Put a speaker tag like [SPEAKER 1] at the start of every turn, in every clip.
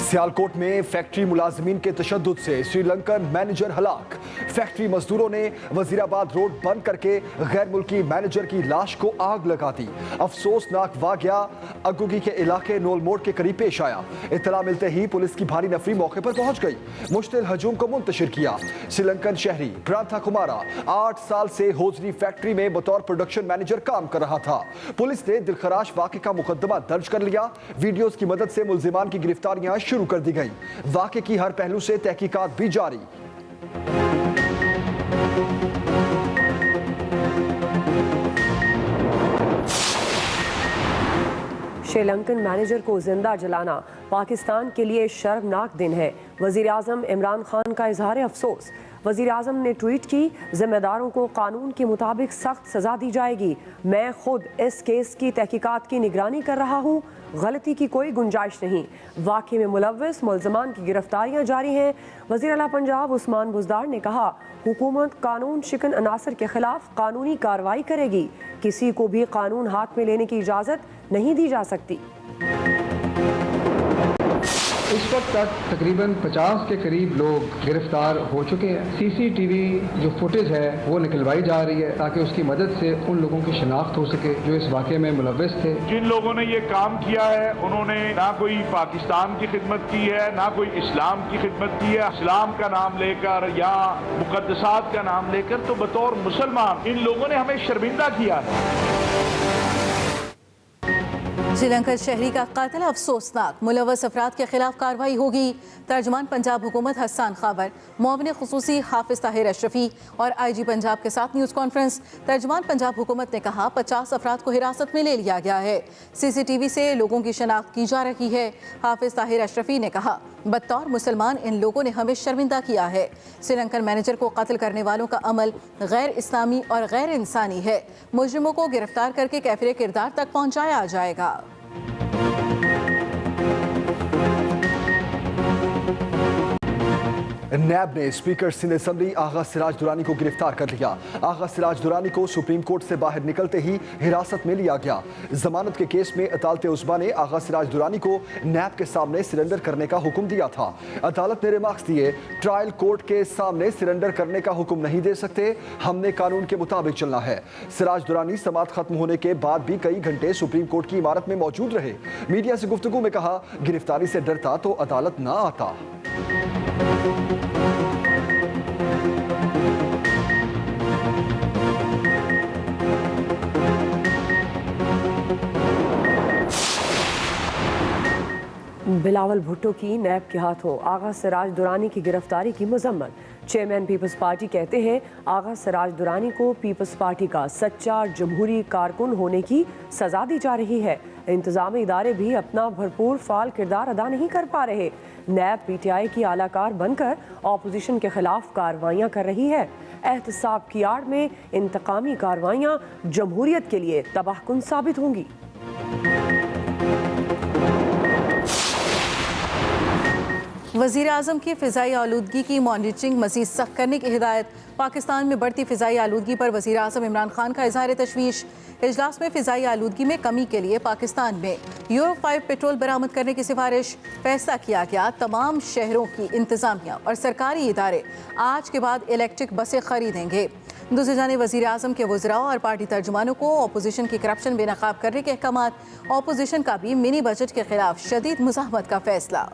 [SPEAKER 1] सियालकोट में फैक्ट्री मुलाजमीन के तशद्दुद से श्रीलंकन मैनेजर हलाक। फैक्ट्री मजदूरों ने वजीराबाद रोड बंद करके गैर मुल्की मैनेजर की लाश को आग लगा दी। अफसोसनाक वाकया अगुगी के इलाके नोल मोड़ के करीब पेश आया। इत्तला मिलते ही पुलिस की भारी नफरी मौके पर पहुंच गई। मुश्तिल हजूम को मुंतशिर किया। श्रीलंकन शहरी प्रांथा कुमारा 8 साल से होजरी फैक्ट्री में बतौर प्रोडक्शन मैनेजर काम कर रहा था। पुलिस ने दिलखराश वाक़े का मुकदमा दर्ज कर लिया। वीडियोज की मदद से मुल्जिमान की गिरफ्तारियां शुरू कर दी गई। वाक़े की हर पहलू से तहकीकात भी जारी।
[SPEAKER 2] श्रीलंकन मैनेजर को जिंदा जलाना पाकिस्तान के लिए शर्मनाक दिन है। वजीर आज़म इमरान खान का इजहार अफसोस। वजीर आज़म ने ट्वीट की, जिम्मेदारों को कानून के मुताबिक सख्त सजा दी जाएगी। मैं खुद इस केस की तहकीकात की निगरानी कर रहा हूँ। गलती की कोई गुंजाइश नहीं। वाक़े में मुलव्वस मुल्ज़मान की गिरफ्तारियाँ जारी हैं। वज़ीर आला पंजाब उस्मान बुज़दार ने कहा, हुकूमत कानून शिकन अनासर के खिलाफ कानूनी कार्रवाई करेगी। किसी को भी कानून हाथ में लेने की इजाज़त नहीं दी जा सकती।
[SPEAKER 3] इस वक्त तक तकरीबन 50 के करीब लोग गिरफ्तार हो चुके हैं। सीसीटीवी जो फुटेज है वो निकलवाई जा रही है ताकि उसकी मदद से उन लोगों की शिनाख्त हो सके जो इस वाक़े में मुलव्वस थे।
[SPEAKER 4] जिन लोगों ने ये काम किया है उन्होंने ना कोई पाकिस्तान की खिदमत की है, ना कोई इस्लाम की खिदमत की है। इस्लाम का नाम लेकर या मुकद्दसात का नाम लेकर तो बतौर मुसलमान इन लोगों ने हमें शर्मिंदा किया है।
[SPEAKER 5] श्रीलंका शहरी का कातिल अफसोसनाक। मुलव्वस अफराद के खिलाफ कार्रवाई होगी। तर्जमान पंजाब हुकूमत हसन खाबर, मुआविन खुसूसी हाफिज ताहिर अशरफी और IG पंजाब के साथ न्यूज़ कॉन्फ्रेंस। तर्जमान पंजाब हुकूमत ने कहा, 50 अफराद को हिरासत में ले लिया गया है। CCTV से लोगों की शनाख्त की जा रही है। हाफिज ताहिर अशरफी ने कहा, बतौर मुसलमान इन लोगों ने हमें शर्मिंदा किया है। श्रीलंकन मैनेजर को कत्ल करने वालों का अमल गैर इस्लामी और गैर इंसानी है। मुजरिमों को गिरफ्तार करके कैफिर किरदार तक पहुंचाया जाएगा।
[SPEAKER 1] नैब ने स्पीकर सिंध असेंबली आगा सिराज दुरानी को गिरफ्तार कर लिया। आगा सिराज दुरानी को सुप्रीम कोर्ट से बाहर निकलते ही हिरासत में लिया गया। जमानत के केस में अदालत उस्मा ने आगा सिराज दुरानी को नैब के सामने सरेंडर करने का हुक्म दिया था। अदालत ने रिमार्क्स दिए, ट्रायल कोर्ट के सामने सरेंडर करने का हुक्म नहीं दे सकते, हमने कानून के मुताबिक चलना है। सिराज दुरानी समाअत खत्म होने के बाद भी कई घंटे सुप्रीम कोर्ट की इमारत में मौजूद रहे। मीडिया से गुफ्तगू में कहा, गिरफ्तारी से डरता तो अदालत ना आता।
[SPEAKER 2] बिलावल भुट्टो की नैब के हाथों आगा सिराज दुरानी की गिरफ्तारी की मजम्मत। चेयरमैन पीपल्स पार्टी कहते हैं, आगा सिराज दुरानी को पीपल्स पार्टी का सच्चा जमहूरी कारकुन होने की सजा दी जा रही है। इंतजामी इदारे भी अपना भरपूर फाल किरदार अदा नहीं कर पा रहे। नैब PTI की आलाकार बनकर ऑपोजिशन के खिलाफ कार्रवाइयाँ कर रही है। एहतसाब की आड़ में इंतकामी कार्रवाइयाँ जमहूरियत के लिए तबाहकुन साबित होंगी।
[SPEAKER 5] वज़ीर आज़म की फ़िज़ाई आलूदगी की मॉनिटरिंग मज़ीद सख्त करने की हिदायत। पाकिस्तान में बढ़ती फ़िज़ाई आलूदगी पर वज़ीर आज़म इमरान खान का इज़हार तशवीश। इजलास में फ़िज़ाई आलूदगी में कमी के लिए पाकिस्तान में यूरो 5 पेट्रोल बरामद करने की सिफारिश। फैसला किया गया, तमाम शहरों की इंतज़ामिया और सरकारी इदारे आज के बाद इलेक्ट्रिक बसें खरीदेंगे। दूसरी जानिब वज़ीर आज़म के वज़रा और पार्टी तर्जुमानों को अपोजिशन की करप्शन बेनकाब करने के अहकामात। अपोजिशन का भी मिनी बजट के खिलाफ शदीद मुज़ाहमत का फैसला।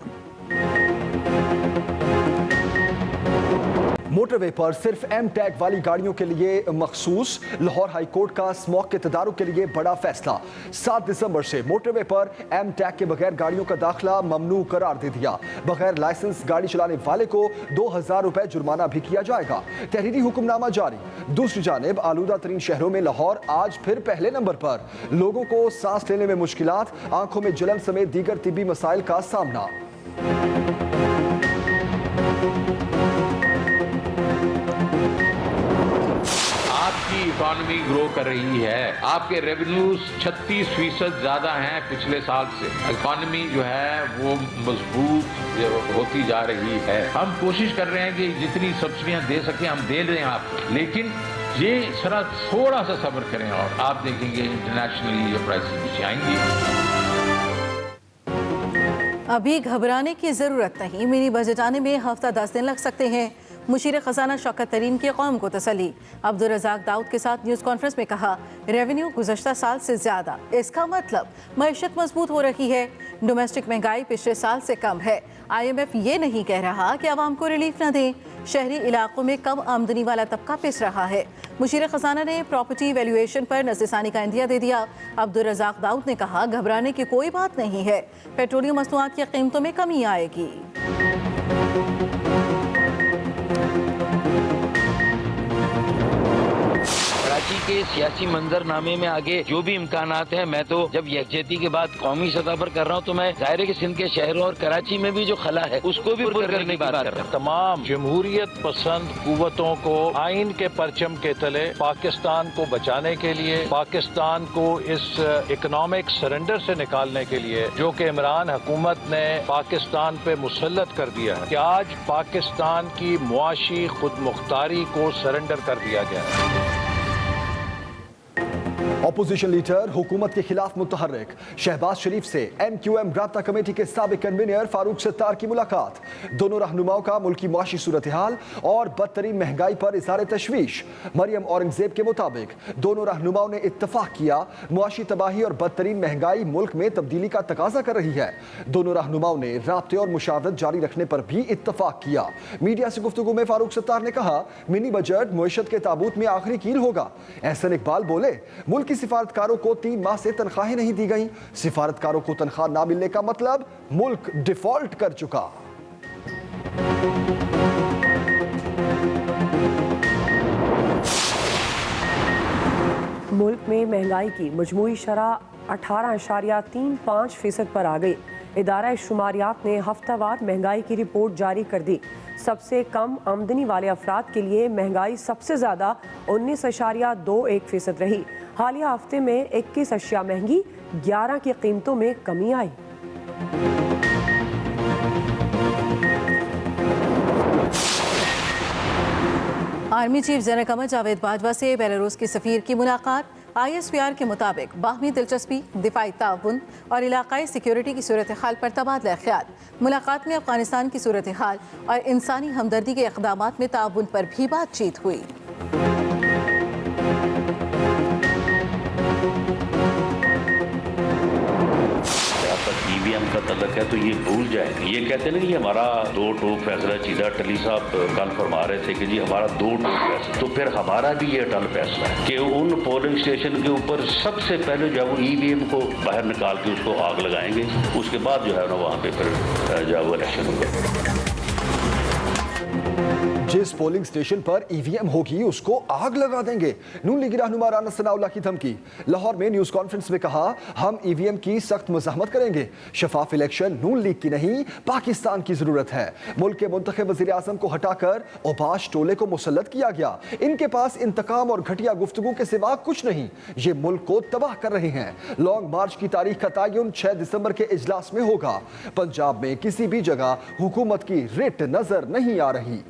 [SPEAKER 1] मोटरवे पर सिर्फ M टैग वाली गाड़ियों के लिए मखसूस। लाहौर हाई कोर्ट का स्मॉग के तदारुक के लिए बड़ा फैसला। 7 दिसंबर से मोटरवे पर M टैग के बगैर गाड़ियों का दाखिला ममनू करार दे दिया। बगैर लाइसेंस गाड़ी चलाने वाले को 2000 रुपए जुर्माना भी किया जाएगा। तहरीरी हुक्मनामा जारी। दूसरी जानिब आलूदा तरीन शहरों में लाहौर आज फिर पहले नंबर पर। लोगों को सांस लेने में मुश्किलात, आंखों में जलन समेत दीगर तिब्बी मसाइल का सामना।
[SPEAKER 6] आपकी इकॉनमी ग्रो कर रही है, आपके रेवेन्यूज 36% ज्यादा हैं पिछले साल से। इकॉनमी जो है वो मजबूत होती जा रही है। हम कोशिश कर रहे हैं कि जितनी सब्सिडियां दे सकें हम दे रहे हैं आपको, लेकिन ये जरा थोड़ा सा सब्र करें और आप देखेंगे इंटरनेशनली ये प्राइसेस नीचे आएंगी।
[SPEAKER 5] अभी घबराने की ज़रूरत नहीं, मिनी बजट आने में हफ्ता 10 दिन लग सकते हैं। मुशीर खजाना शौकत तरीन की कौम को तसली। अब्दुल रज़ाक दाऊद के साथ न्यूज़ कॉन्फ्रेंस में कहा, रेवेन्यू गुज़श्ता साल से ज़्यादा, इसका मतलब मईशत मजबूत हो रही है। डोमेस्टिक महंगाई पिछले साल से कम है। IMF ये नहीं कह रहा कि आवाम को रिलीफ न दें। शहरी इलाकों में कम आमदनी वाला तबका पिस रहा है। मुशीर खजाना ने प्रॉपर्टी वैल्यूएशन पर नज़रसानी का इंदिया दे दिया। अब्दुल रज़ाक दाऊद ने कहा, घबराने की कोई बात नहीं है, पेट्रोलियम मसनूआत की कीमतों में कमी आएगी।
[SPEAKER 7] कराची के सियासी मंजरनामे में आगे जो भी इम्कानात हैं, मैं तो जब यकजहती के बाद कौमी सतह पर कर रहा हूँ, तो मैं जाहिर है कि सिंध के शहरों और कराची में भी जो खला है उसको भी पूरा करने की बात कर रहा हूँ।
[SPEAKER 8] तमाम जमहूरियत पसंद कुव्वतों को आइन के परचम के तले पाकिस्तान को बचाने के लिए, पाकिस्तान को इस इकोनॉमिक सरेंडर से निकालने के लिए जो कि इमरान हुकूमत ने पाकिस्तान पे मुसल्लत कर दिया है, कि आज पाकिस्तान की मुआशी खुद मुख्तारी को सरेंडर कर दिया गया है।
[SPEAKER 1] ऑपोजिशन लीडर हुकूमत के खिलाफ मुतहर्रिक शहबाज शरीफ से MQM राब्ता कमेटी के साबिक कन्वीनर फारूक सत्तार की मुलाकात। दोनों रहनुमाओं का मुल्की मुआशी सूरत हाल और बदतरीन महंगाई पर इज़हार तशवीश। मरियम औरंगजेब के मुताबिक दोनों रहनुमाओं ने इत्तफाक किया, मुआशी तबाही और बदतरीन महंगाई मुल्क में तब्दीली का तकाजा कर रही है। दोनों रहनुमाओं ने राब्ते और मुशावरत जारी रखने पर भी इत्तफाक किया। मीडिया से गुफ्तगू में फारूक सत्तार ने कहा, मिनी बजट मुईशत के ताबूत में आखिरी कील होगा। एहसन इकबाल बोले, मुल्क सिफारतकारों को 3 माह से तनख्वाहें नहीं दी गई। सिफारतकारों को तनख्वाह ना मिलने का मतलब मुल्क डिफॉल्ट कर चुका।
[SPEAKER 2] मुल्क में महंगाई की मजमूई शरह 18.35% पर आ गई। इदारा शुमारियात ने हफ्तावार महंगाई की रिपोर्ट जारी कर दी। सबसे कम आमदनी वाले अफराद के लिए महंगाई सबसे ज़्यादा 19.21% रही। हालिया हफ्ते में 21 अशिया महंगी, 11 की कीमतों में कमी आई।
[SPEAKER 5] Army chief general Qamar Javed Bajwa से बेलारूस की सफ़ीर की मुलाकात। ISPR के मुताबिक बाहमी दिलचस्पी, दिफाई ताउन और इलाकाई सिक्योरिटी की सूरत हाल पर तबादला ख्याल। मुलाकात में अफगानिस्तान की सूरत हाल और इंसानी हमदर्दी के इक़दामात में ताउन पर भी बातचीत हुई।
[SPEAKER 9] EVM का तल्लक है तो ये भूल जाए। ये कहते हैं ना कि हमारा 2 टूक फैसला चीजा। टली साहब कल फरमा रहे थे कि जी हमारा 2 टूक फैसला, तो फिर हमारा भी ये अटल फैसला है कि उन पोलिंग स्टेशन के ऊपर सबसे पहले जो वो EVM को बाहर निकाल के उसको आग लगाएंगे, उसके बाद जो है ना वहाँ पे फिर जो वो इलेक्शन होगा।
[SPEAKER 1] जिस पोलिंग स्टेशन पर EVM होगी उसको आग लगा देंगे। नून लीगी रहनुमा राना सनाउल्लाह की धमकी। लाहौर में न्यूज कॉन्फ्रेंस में कहा, हम EVM की सख्त मज़ाहमत करेंगे। शफाफ इलेक्शन नून लीग की नहीं, पाकिस्तान की जरूरत है। मुल्क के मुंतखब वज़ीर आज़म को हटाकर ओबाश टोले को मुसल्लत किया गया। इनके पास इंतकाम और घटिया गुफ्तगू के सिवा कुछ नहीं। ये मुल्क को तबाह कर रहे हैं। लॉन्ग मार्च की तारीख का तयन 6 दिसंबर के इजलास में होगा। पंजाब में किसी भी जगह हुकूमत की रिट नजर नहीं आ रही।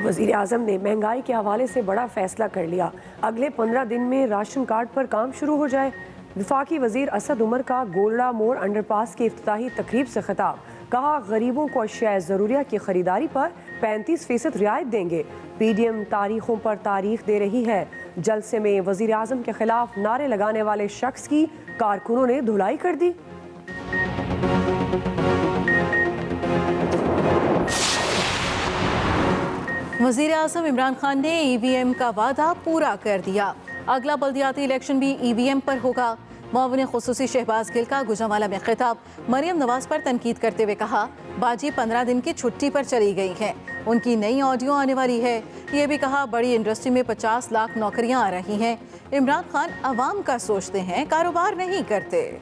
[SPEAKER 2] वज़ीर आज़म ने महंगाई के हवाले से बड़ा फैसला कर लिया। अगले 15 दिन में राशन कार्ड पर काम शुरू हो जाए। वफाकी वज़ीर असद उमर का गोलड़ा मोड़ अंडरपास की इफ्तिताही तकरीब से खिताब। कहा, गरीबों को अशिया ज़रूरिया की खरीदारी पर 35% रियायत देंगे। PDM तारीखों पर तारीख दे रही है। जलसे में वज़ीर आज़म के खिलाफ नारे लगाने वाले शख्स की कारकुनों ने धुलाई कर दी।
[SPEAKER 5] वज़ीर आज़म इमरान खान ने EVM का वादा पूरा कर दिया। अगला बल्दियाती इलेक्शन भी EVM पर होगा। मुआविन खुसूसी शहबाज गिल का गुजरांवाला में खिताब। मरियम नवाज पर तनकीद करते हुए कहा, बाजी 15 दिन की छुट्टी पर चली गई हैं। उनकी नई ऑडियो आने वाली है। ये भी कहा, बड़ी इंडस्ट्री में 50 लाख नौकरियां आ रही हैं। इमरान खान अवाम का सोचते हैं, कारोबार नहीं करते।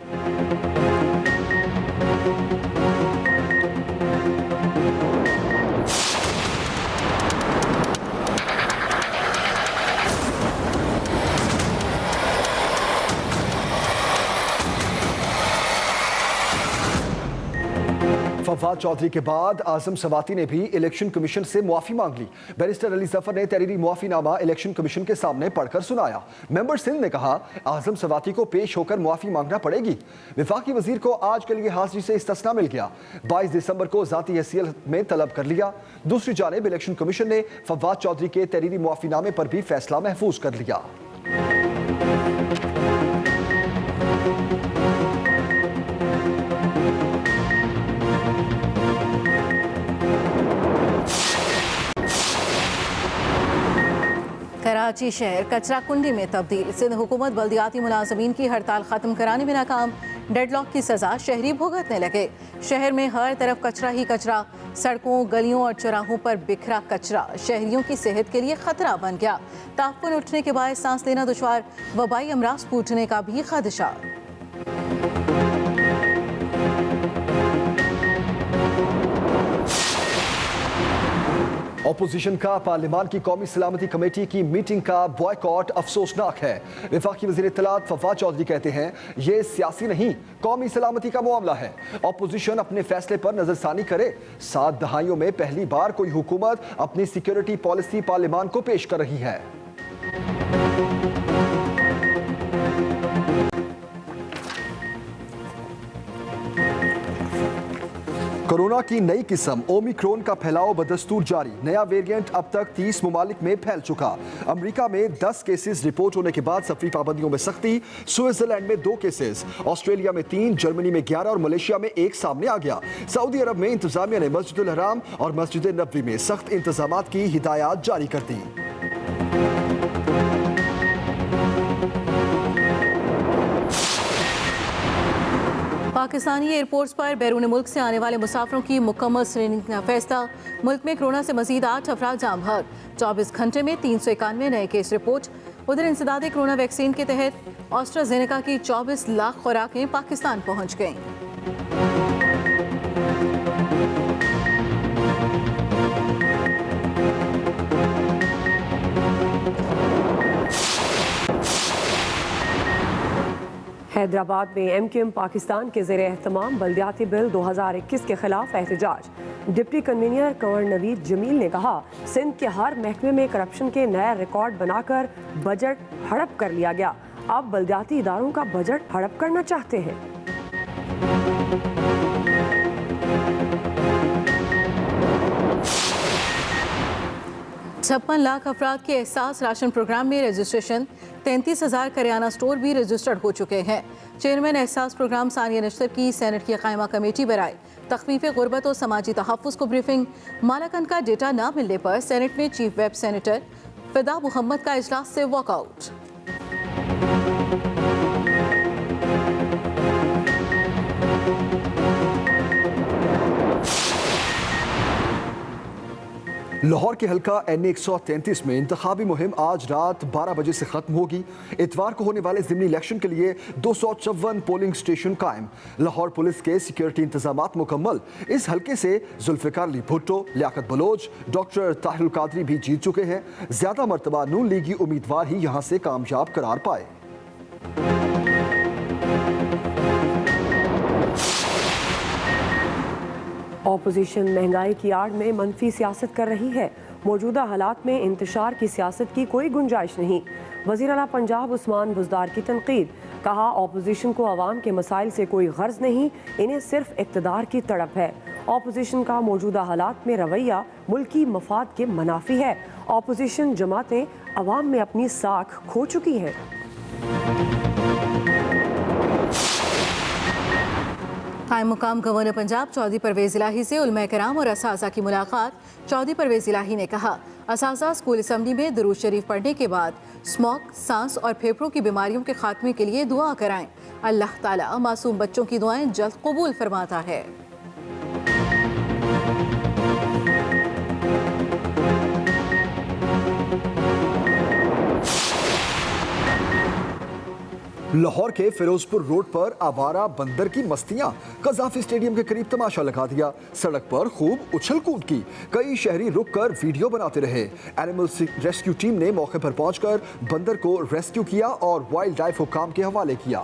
[SPEAKER 1] फवाद चौधरी के बाद आजम सवाती ने भी इलेक्शन कमीशन से मुआफी मांग ली। बैरिस्टर अली जफर ने तहरीरी मुआफीनामा इलेक्शन कमीशन के सामने पढ़कर सुनाया। मेंबर सिंध ने कहा आजम सवाती को पेश होकर मुआफी मांगना पड़ेगी। वफाकी वजीर को आज के लिए हाजिरी से इस्तिस्ना मिल गया। 22 दिसंबर को जाती हैसियत में तलब कर लिया। दूसरी जानिब इलेक्शन कमीशन ने फवाद चौधरी के तहरीरी मुआफीनामे पर भी फैसला महफूज कर लिया।
[SPEAKER 5] कराची शहर कचरा कुंडी में तब्दील। सिंध हुकूमत बल्दियाती मुलाजमीन की हड़ताल खत्म कराने में नाकाम। डेडलॉक की सजा शहरी भुगतने लगे। शहर में हर तरफ कचरा ही कचरा, सड़कों गलियों और चौराहों पर बिखरा कचरा शहरियों की सेहत के लिए खतरा बन गया। तापमान उठने के बाद सांस लेना दुश्वार, वबाई अमराज फूटने का भी खदशा।
[SPEAKER 1] ऑपोजिशन का पार्लियामान की कौमी सलामती कमेटी की मीटिंग का बॉयकॉट अफसोसनाक है। वफाकी वज़ीर इत्तलात फवाद चौधरी कहते हैं ये सियासी नहीं कौमी सलामती का मामला है। ऑपोजिशन अपने फैसले पर नजरसानी करे। 7 दहाइयों में पहली बार कोई हुकूमत अपनी सिक्योरिटी पॉलिसी पार्लियामान को पेश कर रही है। कोरोना की नई किस्म ओमिक्रॉन का फैलाव बदस्तूर जारी। नया वेरिएंट अब तक 30 मुमालिक में फैल चुका। अमेरिका में 10 केसेस रिपोर्ट होने के बाद सफरी पाबंदियों में सख्ती। स्विट्जरलैंड में 2 केसेस, ऑस्ट्रेलिया में 3, जर्मनी में 11 और मलेशिया में 1 सामने आ गया। सऊदी अरब में इंतजामिया ने मस्जिदुल हराम और मस्जिद नबवी में सख्त इंतजामात की हिदायत जारी कर दी।
[SPEAKER 5] पाकिस्तानी एयरपोर्ट्स पर बैरून मुल्क से आने वाले मुसाफिरों की मुकम्मल स्क्रीनिंग का फैसला। मुल्क में कोरोना से मजीद 8 अफराद जाम बहक। 24 घंटे में 391 नए केस रिपोर्ट। उधर इंसदादे कोरोना वैक्सीन के तहत ऑस्ट्राजेनेका की 24 लाख खुराकें पाकिस्तान पहुंच गईं।
[SPEAKER 2] हैदराबाद में MQM पाकिस्तान के ज़ेरे एहतमाम बल्दियाती बिल 2021 के खिलाफ एहतजाज। डिप्टी कन्वीनर कंवर नवीद जमील ने कहा सिंध के हर महकमे में करप्शन के नया रिकॉर्ड बनाकर बजट हड़प कर लिया गया। अब बल्दियाती इदारों का बजट हड़प करना चाहते हैं।
[SPEAKER 5] 56 लाख अफराद के एहसास राशन प्रोग्राम में रजिस्ट्रेशन। 33,000 करियाना स्टोर भी रजिस्टर्ड हो चुके हैं। चेयरमैन एहसास प्रोग्राम सानिया नश्तर की सेनेट की कायमा कमेटी बनाई। तख्फीफ गुर्बत और समाजी तहफ़्फ़ुज़ को ब्रीफिंग। मालाकन का डेटा न मिलने पर सेनेट में चीफ वेब सेनेटर फिदा मोहम्मद का इजलास से वॉकआउट।
[SPEAKER 1] लाहौर के हल्का NA 133 में इंतखाबी मुहिम आज रात 12 बजे से खत्म होगी। इतवार को होने वाले ज़िमनी इलेक्शन के लिए 254 पोलिंग स्टेशन कायम। लाहौर पुलिस के सिक्योरिटी इंतजामात मुकम्मल। इस हल्के से जुल्फ़िकार अली भुट्टो, लियाकत बलोच, डॉक्टर ताहिरुल कादरी भी जीत चुके हैं। ज्यादा मरतबा नून लीगी उम्मीदवार ही यहाँ से कामयाब करार पाए।
[SPEAKER 2] ऑपोजिशन महंगाई की आड़ में मनफी सियासत कर रही है। मौजूदा हालात में इंतशार की सियासत की कोई गुंजाइश नहीं। वज़ीर आला पंजाब उस्मान बुज़दार की तनकीद। कहा ऑपोजिशन को अवाम के मसाइल से कोई गर्ज नहीं, इन्हें सिर्फ इक़्तिदार की तड़प है। ऑपोजिशन का मौजूदा हालात में रवैया मुल्की मफाद के मुनाफी है। ऑपोजिशन जमातें अवाम में अपनी साख खो चुकी हैं।
[SPEAKER 5] कायम मुकाम गवर्नर पंजाब चौधरी परवेज़ इलाही से उलमा कराम और असाज़ा की मुलाकात। चौधरी परवेज़ इलाही ने कहा असाज़ा स्कूल असम्बली में दुरूद शरीफ पढ़ने के बाद स्मोक, सांस और फेफड़ों की बीमारियों के खात्मे के लिए दुआ कराएं। अल्लाह ताला मासूम बच्चों की दुआएं जल्द कबूल फरमाता है।
[SPEAKER 1] लाहौर के फिरोजपुर रोड पर आवारा बंदर की मस्तियां। कज़ाफी स्टेडियम के करीब तमाशा लगा दिया। सड़क पर खूब उछल कूद की। कई शहरी रुक कर वीडियो बनाते रहे। एनिमल रेस्क्यू टीम ने मौके पर पहुंचकर बंदर को रेस्क्यू किया और वाइल्ड लाइफ हुकाम के हवाले किया।